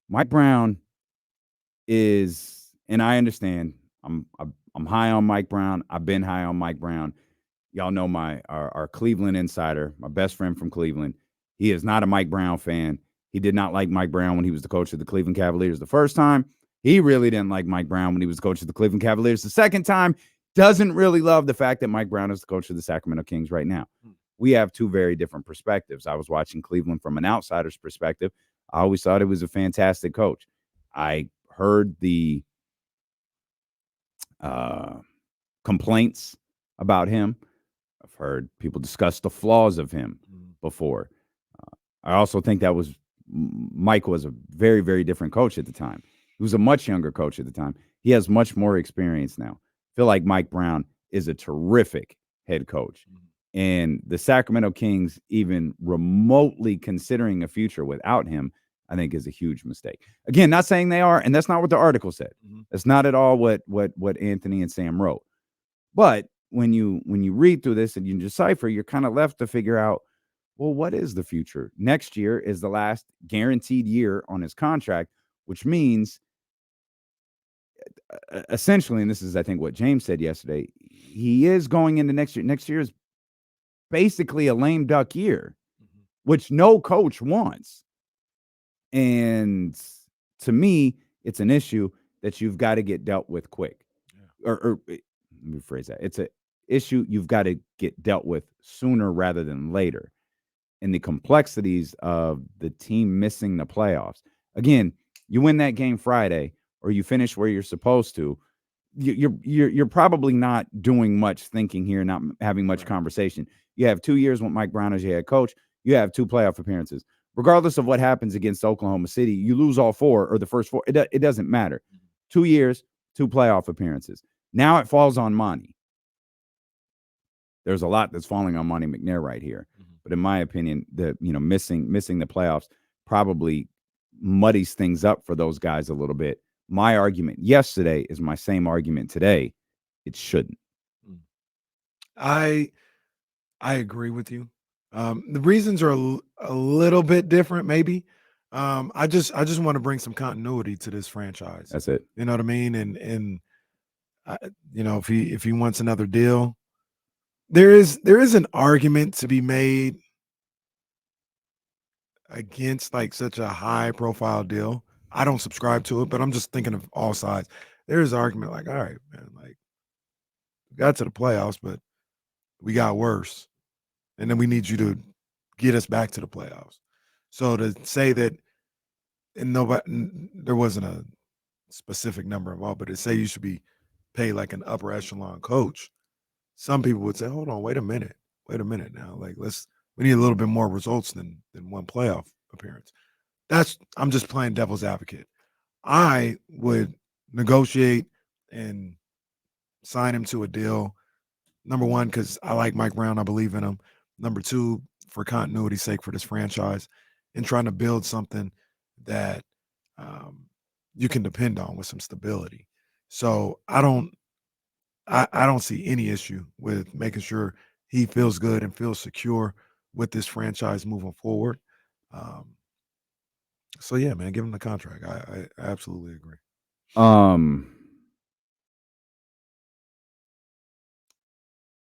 Mike Brown is, and I understand. I'm high on Mike Brown. I've been high on Mike Brown. Y'all know our Cleveland insider, my best friend from Cleveland. He is not a Mike Brown fan. He did not like Mike Brown when he was the coach of the Cleveland Cavaliers the first time. He really didn't like Mike Brown when he was the coach of the Cleveland Cavaliers the second time. Doesn't really love the fact that Mike Brown is the coach of the Sacramento Kings right now. We have two very different perspectives. I was watching Cleveland from an outsider's perspective. I always thought he was a fantastic coach. I heard the complaints about him. I've heard people discuss the flaws of him before. I also think that Mike was a very, very different coach at the time. He was a much younger coach at the time. He has much more experience now. I feel like Mike Brown is a terrific head coach. And the Sacramento Kings, even remotely considering a future without him, I think is a huge mistake. Again, not saying they are, and that's not what the article said. That's not at all what Anthony and Sam wrote. But when you read through this and you decipher, you're kind of left to figure out, well, what is the future? Next year is the last guaranteed year on his contract, which means essentially, and this is, I think, what James said yesterday, he is going into next year. Next year is basically a lame duck year, which no coach wants. And to me, it's an issue that you've got to get dealt with quick. Or let me rephrase that. It's an issue you've got to get dealt with sooner rather than later. And the complexities of the team missing the playoffs. Again, you win that game Friday, or you finish where you're supposed to. You're probably not doing much thinking here, not having much conversation. You have 2 years with Mike Brown as your head coach. You have 2 playoff appearances. Regardless of what happens against Oklahoma City, you lose all 4 or the first 4. It doesn't matter. 2 years, 2 playoff appearances. Now it falls on Monty. There's a lot that's falling on Monty McNair right here. But in my opinion, missing the playoffs probably muddies things up for those guys a little bit. My argument yesterday is my same argument today. It shouldn't. I agree with you. The reasons are a little bit different, maybe. I just want to bring some continuity to this franchise. That's it. You know what I mean? And if he wants another deal, there is an argument to be made against like such a high profile deal. I don't subscribe to it, but I'm just thinking of all sides. There is an argument like, all right, man, like we got to the playoffs, but we got worse. And then we need you to get us back to the playoffs. So to say that there wasn't a specific number involved, but to say you should be paid like an upper echelon coach, some people would say, hold on, wait a minute now. Like we need a little bit more results than one playoff appearance. I'm just playing devil's advocate. I would negotiate and sign him to a deal. Number one, because I like Mike Brown. I believe in him. Number two, for continuity's sake for this franchise and trying to build something that you can depend on with some stability. So I don't see any issue with making sure he feels good and feels secure with this franchise moving forward. So yeah, man, give him the contract. I absolutely agree.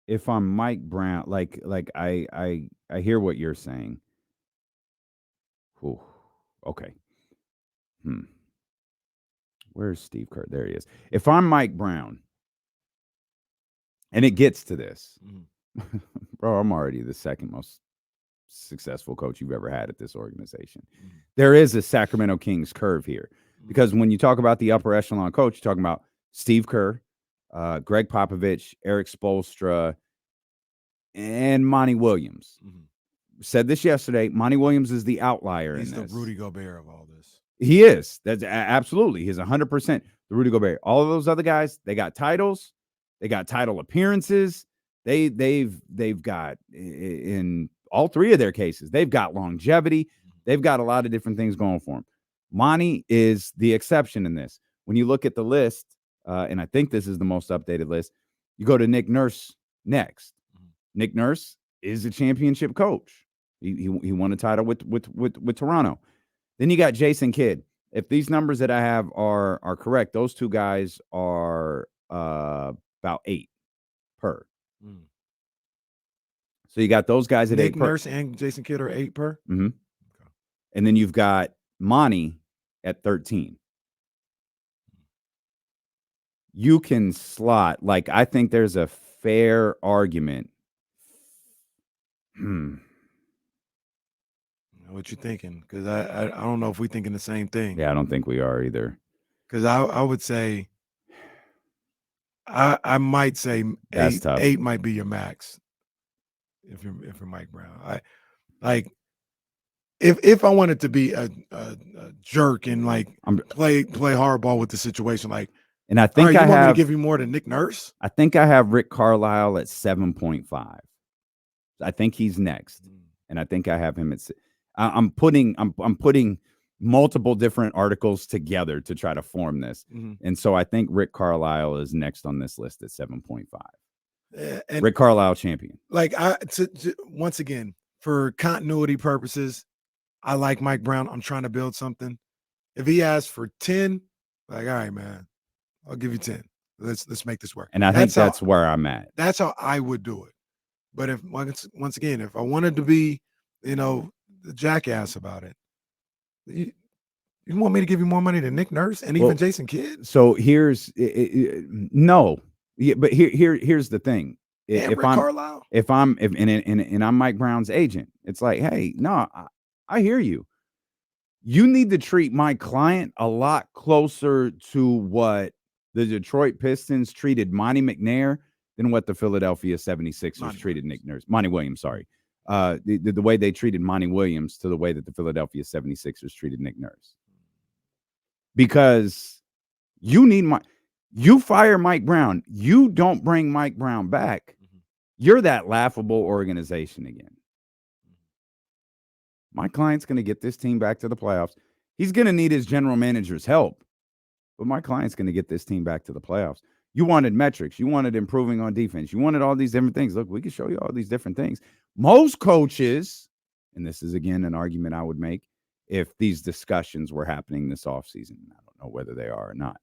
If I'm Mike Brown, like I hear what you're saying. Ooh, okay. Where's Steve Kerr? There he is. If I'm Mike Brown, and it gets to this, bro, I'm already the second most successful coach you've ever had at this organization. There is a Sacramento Kings curve here, because when you talk about the upper echelon coach, you're talking about Steve Kerr, Greg Popovich, Eric Spoelstra, and Monty Williams. Said this yesterday. Monty Williams is the outlier. He's in this. The Rudy Gobert of all this. He is. That's absolutely. He's 100% the Rudy Gobert. All of those other guys, they got titles. They got title appearances. They've got, in all 3 of their cases, they've got longevity. They've got a lot of different things going for them. Monty is the exception in this. When you look at the list, and I think this is the most updated list, you go to Nick Nurse next. Nick Nurse is a championship coach. He won a title with Toronto. Then you got Jason Kidd. If these numbers that I have are correct, those two guys are about 8 per. Mm. So you got those guys at Nick 8 per. Nurse and Jason Kidd are 8 per. Mm-hmm. Okay. And then you've got Monty at 13. You can slot, like, I think there's a fair argument. What you thinking? Because I don't know if we thinking the same thing. Yeah, I don't think we are either. Because I would say I might say That's 8. tough. 8 might be your max. If you're Mike Brown, like if I wanted to be a jerk and like play hardball with the situation, like, and I think you I want me to have give you more than Nick Nurse. I think I have Rick Carlisle at 7.5. I think he's next, and I think I have him at. I'm putting multiple different articles together to try to form this, and so I think Rick Carlisle is next on this list at 7.5. And Rick Carlisle champion. Like once again, for continuity purposes, I like Mike Brown. I'm trying to build something. If he asks for 10, like, all right, man, I'll give you 10. Let's make this work. And I think that's where I'm at. That's how I would do it. But if once again, if I wanted to be, the jackass about it, you want me to give you more money than Nick Nurse and even Jason Kidd? So here's no. Yeah, but here's the thing. If I'm Mike Brown's agent, it's like, hey, no, I hear you. You need to treat my client a lot closer to what the Detroit Pistons treated Monty McNair than what the Philadelphia 76ers treated Nick Nurse. Monty Williams, sorry. The way they treated Monty Williams to the way that the Philadelphia 76ers treated Nick Nurse. Because you fire Mike Brown, you don't bring Mike Brown back, you're that laughable organization again. My client's going to get this team back to the playoffs. He's going to need his general manager's help, but my client's going to get this team back to the playoffs. You wanted metrics. You wanted improving on defense. You wanted all these different things. Look, we can show you all these different things. Most coaches, and this is, again, an argument I would make if these discussions were happening this offseason. I don't know whether they are or not.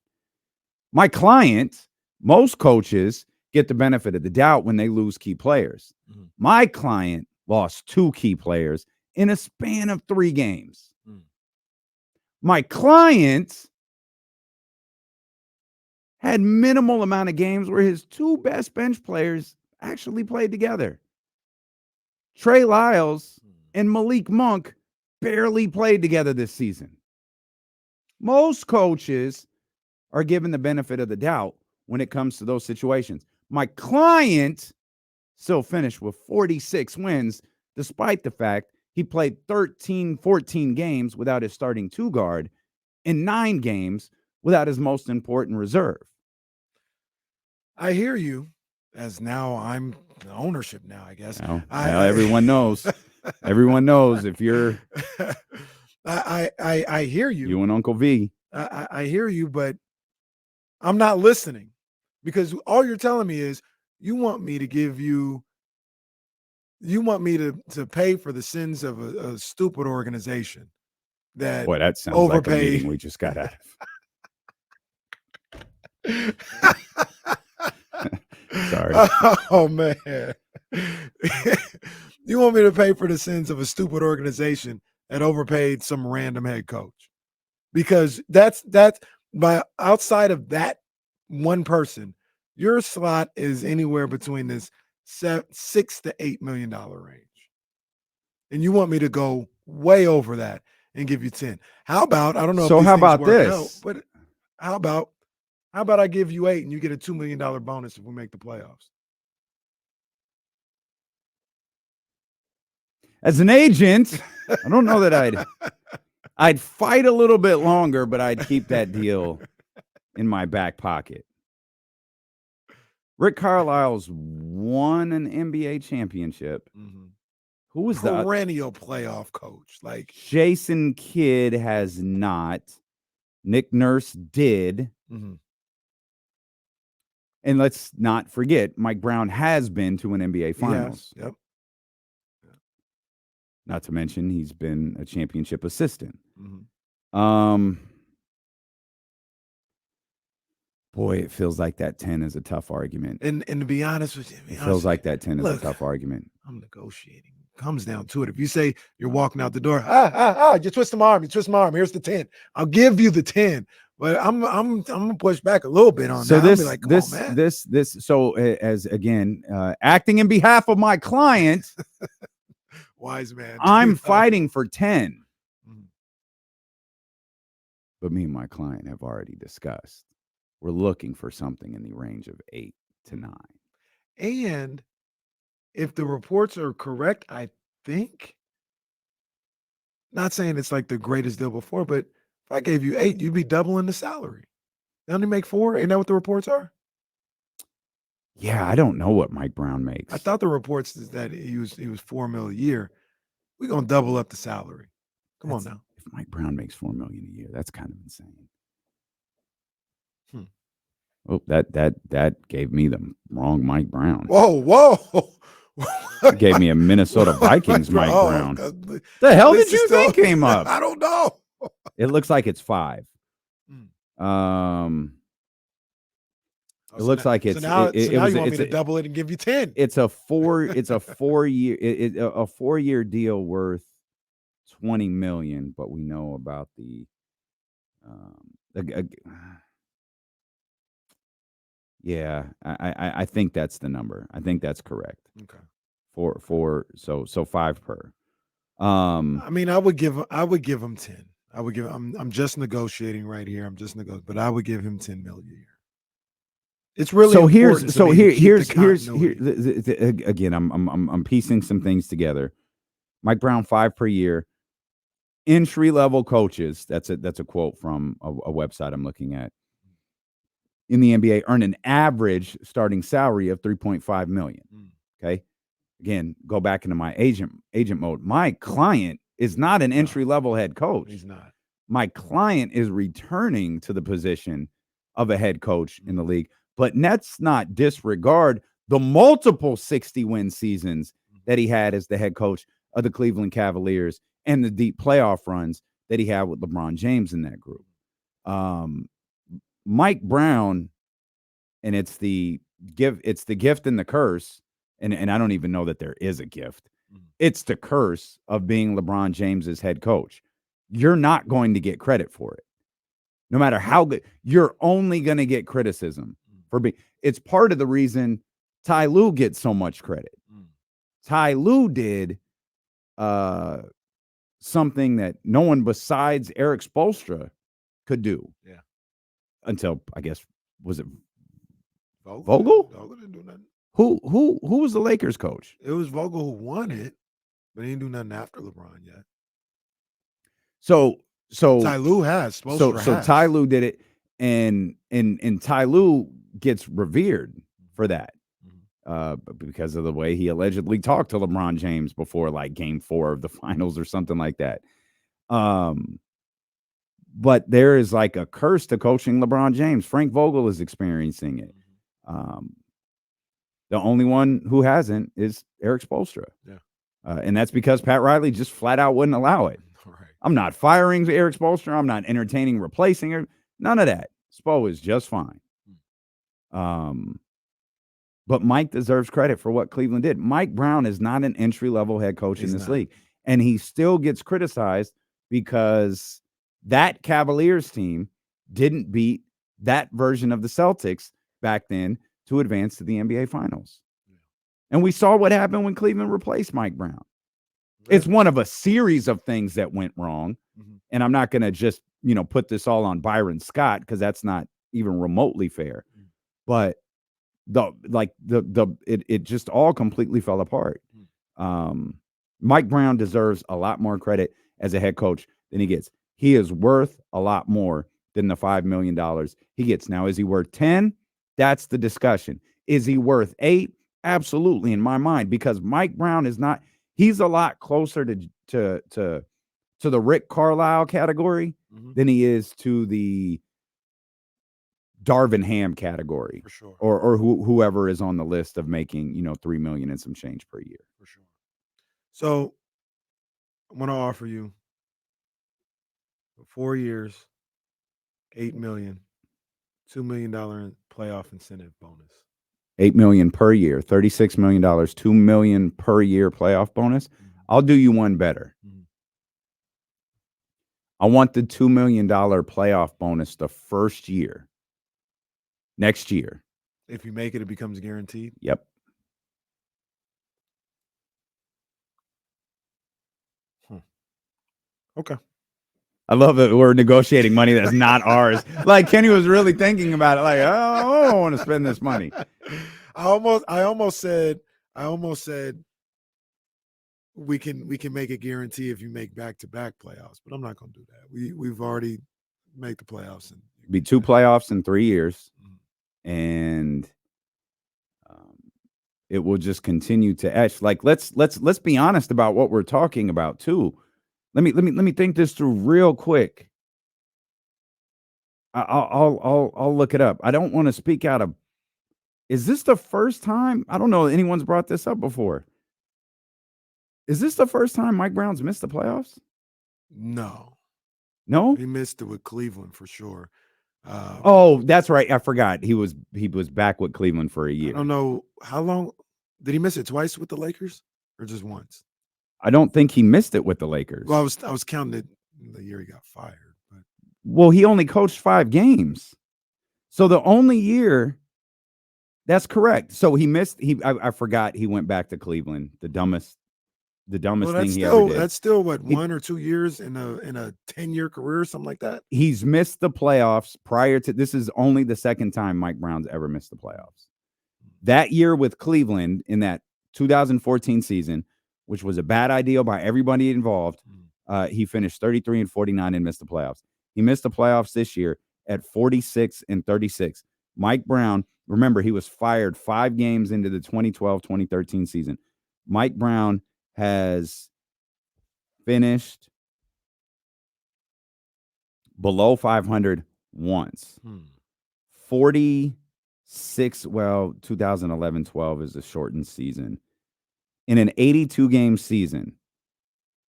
My client, most coaches get the benefit of the doubt when they lose key players. My client lost 2 key players in a span of 3 games. My client had minimal amount of games where his 2 best bench players actually played together. Trey Lyles and Malik Monk barely played together this season. Most coaches are given the benefit of the doubt when it comes to those situations. My client still finished with 46 wins, despite the fact he played 14 games without his starting 2 guard and 9 games without his most important reserve. I hear you, as now I'm the ownership now, I guess. Now everyone knows. Everyone knows if you're I hear you. You and Uncle V. I hear you, but I'm not listening, because all you're telling me is you want me to pay for the sins of a stupid organization that Boy, that sounds overpaid. Like a meeting we just got out of. Sorry. Oh man. You want me to pay for the sins of a stupid organization that overpaid some random head coach? Because that's by outside of that one person, your slot is anywhere between this $6 to $8 million range. And you want me to go way over that and give you 10. How about, I don't know. So how about this? Out, but how about I give you 8 and you get a $2 million bonus if we make the playoffs? As an agent, I don't know that I'd fight a little bit longer, but I'd keep that deal in my back pocket. Rick Carlisle's won an NBA championship. Who was the perennial playoff coach? Like Jason Kidd has not. Nick Nurse did. And let's not forget, Mike Brown has been to an NBA Finals. Yep. Not to mention he's been a championship assistant. Mm-hmm. Boy, it feels like that 10 is a tough argument. And to be honest with you, it feels like that 10 is a tough argument. I'm negotiating. Comes down to it. If you say you're walking out the door, you twist my arm, Here's the 10. I'll give you the 10. But I'm gonna push back a little bit on so that. this, I'll be like, come this, on, man. this. So as again, acting in behalf of my client, wise man, I'm fighting for 10. Mhm. But me and my client have already discussed. We're looking for something in the range of 8 to 9. And if the reports are correct, I think, not saying it's like the greatest deal before, but if I gave you 8, you'd be doubling the salary. They only make 4. Ain't that what the reports are? Yeah, I don't know what Mike Brown makes. I thought the reports is that he was $4 million a year. We're gonna double up the salary. Come on now. If Mike Brown makes $4 million a year, that's kind of insane. Oh, that gave me the wrong Mike Brown. Whoa. It gave me a Minnesota Vikings Mike Brown. The hell did you think came up? I don't know. It looks like it's 5. It looks like it's now you want me to a double it and give you 10. It's a 4-year deal worth $20 million, but we know about the yeah, I think that's the number. I think that's correct. Okay. So 5 per. I mean, I would give him 10. I'm just negotiating right here. But I would give him $10 million a year. It's really here's again. I'm piecing some things together. Mike Brown 5 per year. Entry level coaches. That's a quote from a website I'm looking at. In the NBA, earn an average starting salary of $3.5 million. Okay. Again, go back into my agent mode. My client is not an entry level head coach. He's not. My client is returning to the position of a head coach in the league. But let's not disregard the multiple 60-win seasons that he had as the head coach of the Cleveland Cavaliers and the deep playoff runs that he had with LeBron James in that group. Mike Brown, and it's the gift and the curse, and I don't even know that there is a gift. It's the curse of being LeBron James's head coach. You're not going to get credit for it. No matter how good, you're only going to get criticism for being. It's part of the reason Ty Lue gets so much credit. Ty Lue did something that no one besides Eric Spoelstra could do. Yeah. Until, I guess, was it Vogel? Vogel didn't do nothing. Who was the Lakers coach? It was Vogel who won it, but he didn't do nothing after LeBron yet. So Ty Lue has. So Ty Lue did it, and Ty Lue gets revered for that. Because of the way he allegedly talked to LeBron James before like game 4 of the finals or something like that. But there is like a curse to coaching LeBron James. Frank Vogel is experiencing it. The only one who hasn't is Eric Spoelstra. Yeah. And that's because Pat Riley just flat out wouldn't allow it. Right. I'm not firing Eric Spoelstra. I'm not entertaining replacing her. None of that. Spo is just fine. But Mike deserves credit for what Cleveland did. Mike Brown is not an entry-level head coach in this league. And he still gets criticized because that Cavaliers team didn't beat that version of the Celtics back then to advance to the NBA Finals. And we saw what happened when Cleveland replaced Mike Brown. It's one of a series of things that went wrong. And I'm not going to just, put this all on Byron Scott because that's not even remotely fair. But it just all completely fell apart. Mike Brown deserves a lot more credit as a head coach than he gets. He is worth a lot more than the $5 million he gets. Now, is he worth 10? That's the discussion. Is he worth 8? Absolutely, in my mind, because Mike Brown is not. He's a lot closer to the Rick Carlisle category than he is to the Darvin Ham category, for sure, or whoever is on the list of making $3 million and some change per year. For sure. So I'm going to offer you for 4 years, $8 million, $2 million playoff incentive bonus. $8 million per year, $36 million, $2 million per year playoff bonus. I'll do you one better. I want the $2 million playoff bonus the first year. Next year. If you make it, it becomes guaranteed. Yep. Okay. I love it. We're negotiating money that's not ours. Like Kenny was really thinking about it. Like, oh, I don't want to spend this money. I almost said we can make a guarantee if you make back-to-back playoffs, but I'm not going to do that. We've already made the playoffs. And be 2 playoffs in 3 years, and it will just continue to etch. Like, let's be honest about what we're talking about too. Let me think this through real quick. I'll look it up. I don't want to speak out of. Is this the first time? I don't know if anyone's brought this up before. Is this the first time Mike Brown's missed the playoffs? No. No? He missed it with Cleveland for sure. Oh, that's right. I forgot. He was back with Cleveland for a year. I don't know how long. Did he miss it twice with the Lakers or just once? I don't think he missed it with the Lakers. Well, I was counting it the year he got fired. But. Well, he only coached 5 games. So the only year. That's correct. So he missed. I forgot he went back to Cleveland. The dumbest thing he ever did. That's still what, 1 or 2 years in a 10-year career, something like that. He's missed the playoffs prior to this. Is only the second time Mike Brown's ever missed the playoffs. That year with Cleveland in that 2014 season, which was a bad idea by everybody involved, he finished 33-49 and missed the playoffs. He missed the playoffs this year at 46-36. Mike Brown. Remember, he was fired 5 games into the 2012-2013 season. Mike Brown has finished below 500 once. 46, 2011-12 is a shortened season. In an 82-game season,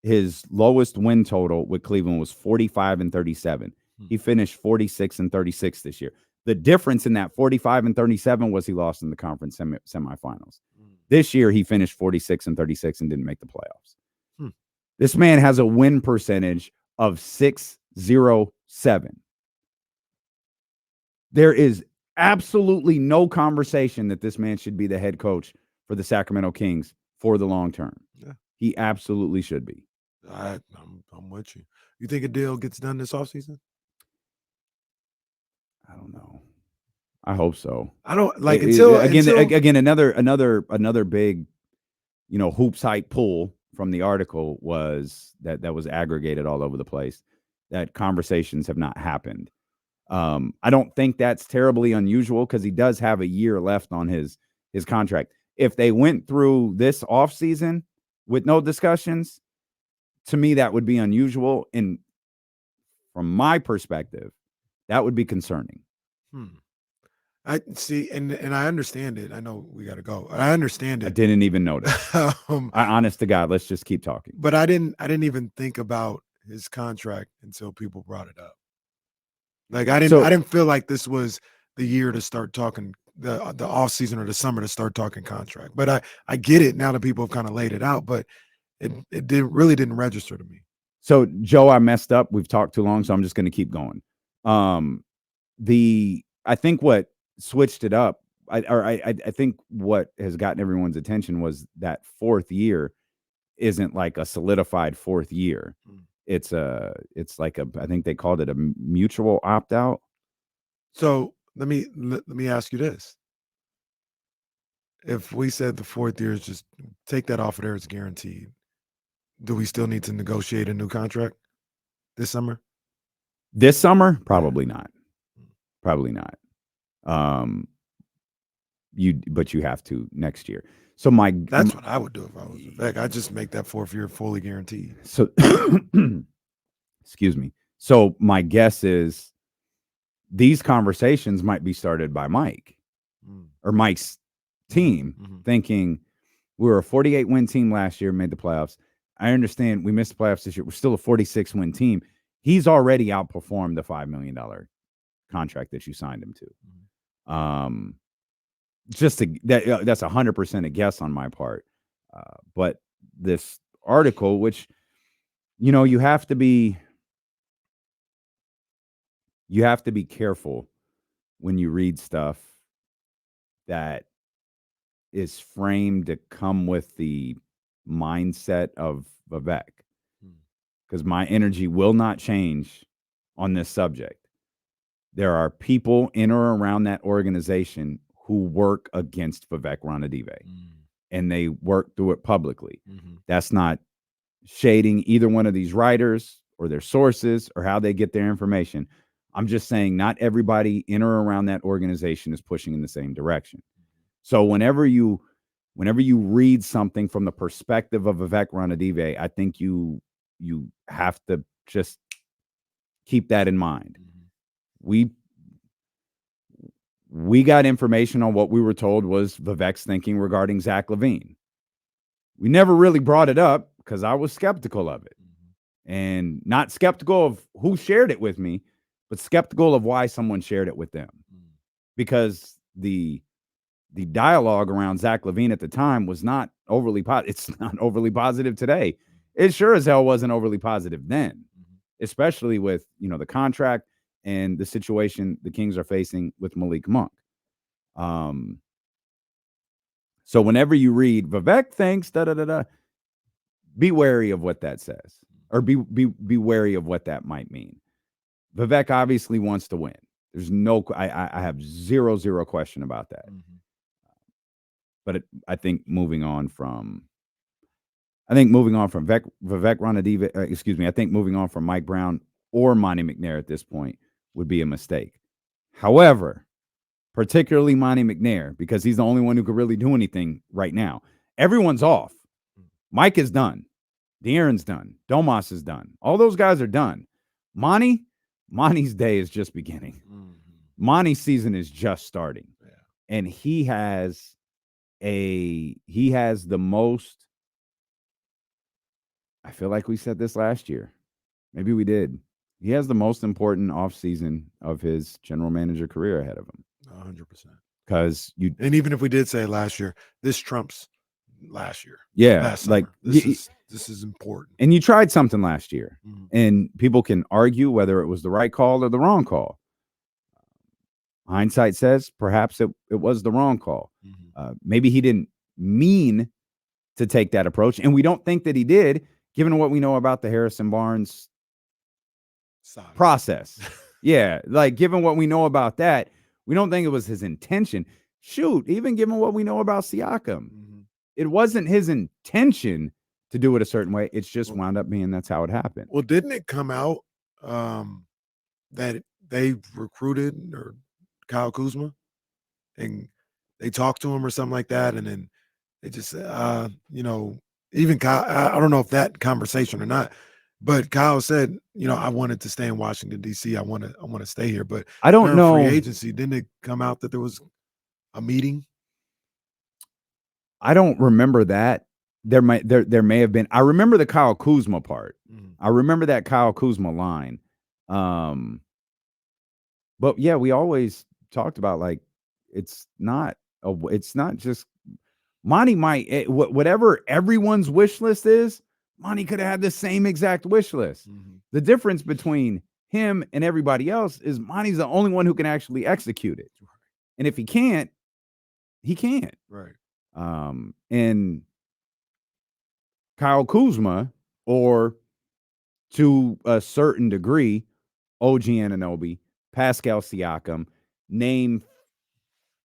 his lowest win total with Cleveland was 45-37. He finished 46-36 this year. The difference in that 45-37 was he lost in the conference semifinals. This year, he finished 46-36 and didn't make the playoffs. This man has a win percentage of .607. There is absolutely no conversation that this man should be the head coach for the Sacramento Kings for the long term. Yeah. He absolutely should be. I'm with you. You think a deal gets done this offseason? I don't know. I hope so. I don't like until another big, hoop site pull from the article was that was aggregated all over the place, that conversations have not happened. I don't think that's terribly unusual because he does have a year left on his contract. If they went through this offseason with no discussions, to me, that would be unusual. And from my perspective, that would be concerning. I see, and I understand it. I know we got to go. I understand it. I didn't even notice. Honest to God, let's just keep talking. But I didn't even think about his contract until people brought it up. Like I didn't feel like this was the year to start talking the off season or the summer to start talking contract. But I get it now that people have kind of laid it out. But it really didn't register to me. So Joe, I messed up. We've talked too long, so I'm just going to keep going. I think what switched it up, I think what has gotten everyone's attention was that 4th year isn't like a solidified 4th year. It's like I think they called it a mutual opt out. So let me ask you this: if we said the 4th year is just take that off of there, it's guaranteed. Do we still need to negotiate a new contract this summer? This summer, probably not. Probably not. But you have to next year. So that's what I would do if I was Vivek. I just make that 4th year fully guaranteed. So, excuse me. So my guess is these conversations might be started by Mike or Mike's team, thinking we were a 48-win team last year, made the playoffs. I understand we missed the playoffs this year. We're still a 46-win team. He's already outperformed the $5 million contract that you signed him to. That's 100% a guess on my part. But this article, which, you have to be careful when you read stuff that is framed to come with the mindset of Vivek, because my energy will not change on this subject. There are people in or around that organization who work against Vivek Ranadive, and they work through it publicly. That's not shading either one of these writers or their sources or how they get their information. I'm just saying not everybody in or around that organization is pushing in the same direction. So whenever you read something from the perspective of Vivek Ranadive, I think you have to just keep that in mind. We got information on what we were told was Vivek's thinking regarding Zach LaVine. We never really brought it up because I was skeptical of it. And not skeptical of who shared it with me, but skeptical of why someone shared it with them. Because the dialogue around Zach LaVine at the time was not overly positive. It's not overly positive today. It sure as hell wasn't overly positive then, especially with, the contract and the situation the Kings are facing with Malik Monk. So whenever you read Vivek thinks be wary of what that says, or be wary of what that might mean. Vivek obviously wants to win. There's I have zero question about that. But I think moving on from Vivek Ranadive, I think moving on from Mike Brown or Monty McNair at this point would be a mistake. However, particularly Monty McNair, because he's the only one who could really do anything right now. Everyone's off. Mike is done. De'Aaron's done. Domas is done. All those guys are done. Monty's day is just beginning. Monty's season is just starting. Yeah. And he has the most, I feel like we said this last year. Maybe we did. He has the most important offseason of his general manager career ahead of him. 100%. Because and even if we did say last year, this trumps last year. Yeah. This is important. And you tried something last year, and people can argue whether it was the right call or the wrong call. Hindsight says perhaps it was the wrong call. Maybe he didn't mean to take that approach, and we don't think that he did, given what we know about the Harrison Barnes process. Yeah, given what we know about that, we don't think it was his intention. Shoot, even given what we know about Siakam, it wasn't his intention to do it a certain way. It's just wound up being that's how it happened. Well, didn't it come out that they recruited Kyle Kuzma and they talked to him or something like that, and then they just even Kyle, I don't know if that conversation or not, but Kyle said, I wanted to stay in Washington D.C. I want to stay here, but I don't know. Free agency, didn't it come out that there was a meeting? I don't remember that. There may have been. I remember the Kyle Kuzma part. I remember that Kyle Kuzma line. But yeah, we always talked about it's not just Monty might whatever everyone's wish list is. Monty could have had the same exact wish list. The difference between him and everybody else is Monty's the only one who can actually execute it. And if he can't, he can't. Right. And Kyle Kuzma, or to a certain degree, OG Anunoby, Pascal Siakam, name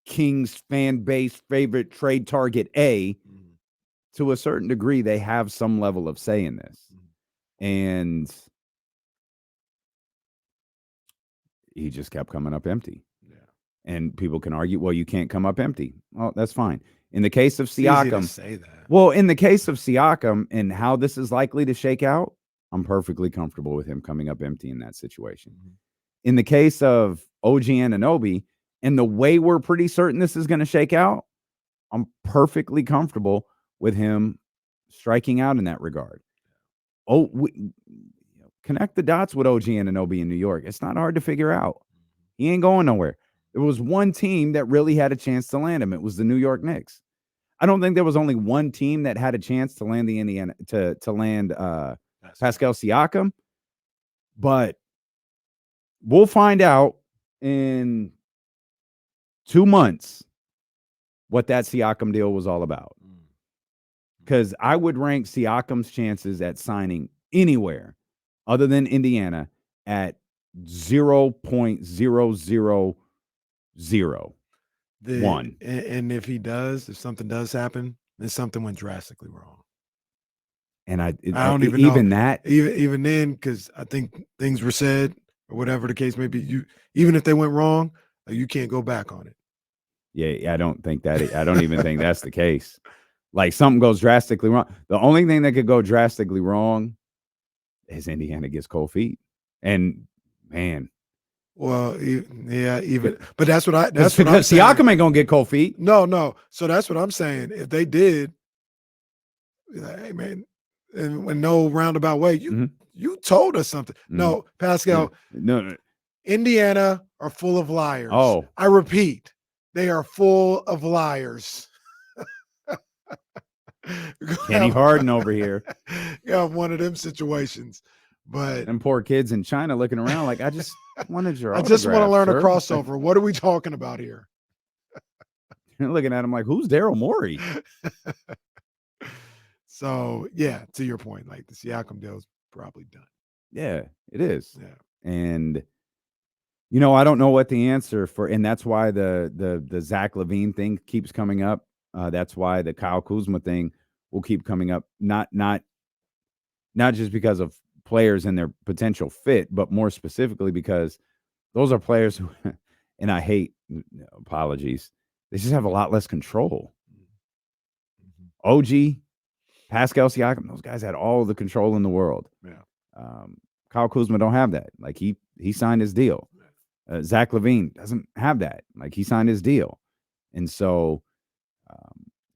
Kings fan base favorite trade target A, to a certain degree, they have some level of say in this. And he just kept coming up empty. Yeah. And people can argue, well, you can't come up empty. Well, that's fine. In the case of Siakam, say that. Well, in the case of Siakam and how this is likely to shake out, I'm perfectly comfortable with him coming up empty in that situation. In the case of OG Anunoby and the way we're pretty certain this is going to shake out, I'm perfectly comfortable with him striking out in that regard. connect the dots with OG Anunoby in New York. It's not hard to figure out. He ain't going nowhere. There was one team that really had a chance to land him. It was the New York Knicks. I don't think there was only one team that had a chance to land the Indiana to land Pascal Siakam, but we'll find out in 2 months what that Siakam deal was all about. Because I would rank Siakam's chances at signing anywhere other than Indiana at 0.0001. And if something does happen, then something went drastically wrong. And I don't even know. Even then, because I think things were said or whatever the case may be. Even if they went wrong, you can't go back on it. Yeah, I don't even think that's the case. Like something goes drastically wrong. The only thing that could go drastically wrong is Indiana gets cold feet. And man. Well, yeah, but that's what I'm saying. Siakam ain't gonna get cold feet. No. So that's what I'm saying. If they did, hey man, in no roundabout way, you told us something. No, Pascal. No. Indiana are full of liars. Oh, I repeat, they are full of liars. Kenny Harden over here. Yeah, one of them situations. But them poor kids in China looking around like, I just wanted your autograph, I just want to learn sir. a crossover. What are we talking about here? You're looking at him like, who's Daryl Morey? So, yeah, to your point, like the Siakam deal is probably done. Yeah, it is. Yeah. And I don't know what the answer for, and that's why the Zach LaVine thing keeps coming up. That's why the Kyle Kuzma thing will keep coming up. Not just because of players and their potential fit, but more specifically because those are players who, and I hate apologies, they just have a lot less control. OG, Pascal Siakam, those guys had all the control in the world. Yeah. Kyle Kuzma don't have that. Like he signed his deal. Zach LaVine doesn't have that. Like he signed his deal. And so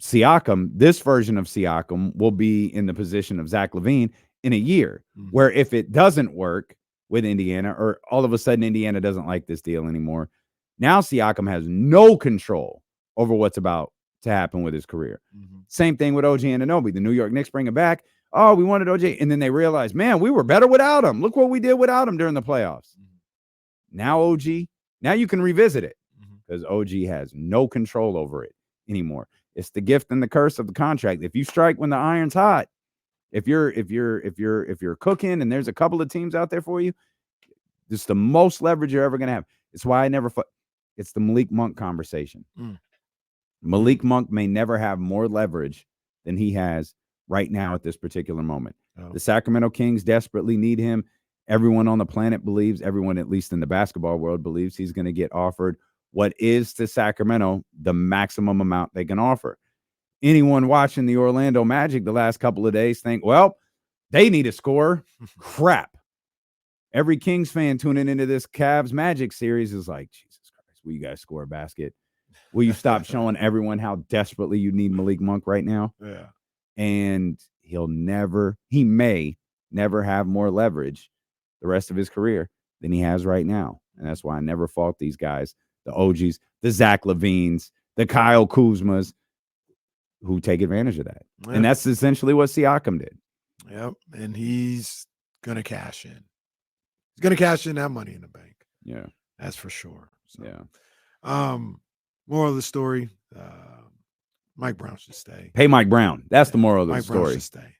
Siakam, this version of Siakam will be in the position of Zach LaVine in a year, where if it doesn't work with Indiana, or all of a sudden Indiana doesn't like this deal anymore, now Siakam has no control over what's about to happen with his career. Same thing with OG Anunoby. The New York Knicks bring him back. Oh, we wanted OG. And then they realized, man, we were better without him. Look what we did without him during the playoffs. Now OG, now you can revisit it because OG has no control over it anymore. It's the gift and the curse of the contract. If you strike when the iron's hot, if you're cooking and there's a couple of teams out there for you, this is the most leverage you're ever going to have. It's why I never it's the Malik Monk conversation. Malik Monk may never have more leverage than he has right now at this particular moment. The Sacramento Kings desperately need him. Everyone on the planet believes, everyone at least in the basketball world believes he's going to get offered what is to Sacramento the maximum amount they can offer. Anyone watching the Orlando Magic the last couple of days think, well, they need a scorer. Crap. Every Kings fan tuning into this Cavs Magic series is like, Jesus Christ, will you guys score a basket? Will you stop showing everyone how desperately you need Malik Monk right now? Yeah. And he may never have more leverage the rest of his career than he has right now. And that's why I never fault these guys, the OGs, the Zach LaVines, the Kyle Kuzmas, who take advantage of that. Yep. And that's essentially what Siakam did. Yep. And he's going to cash in. He's going to cash in that money in the bank. Yeah. That's for sure. So, yeah. Moral of the story, Mike Brown should stay. Pay Mike Brown. That's the moral of the Mike story. Brown should stay.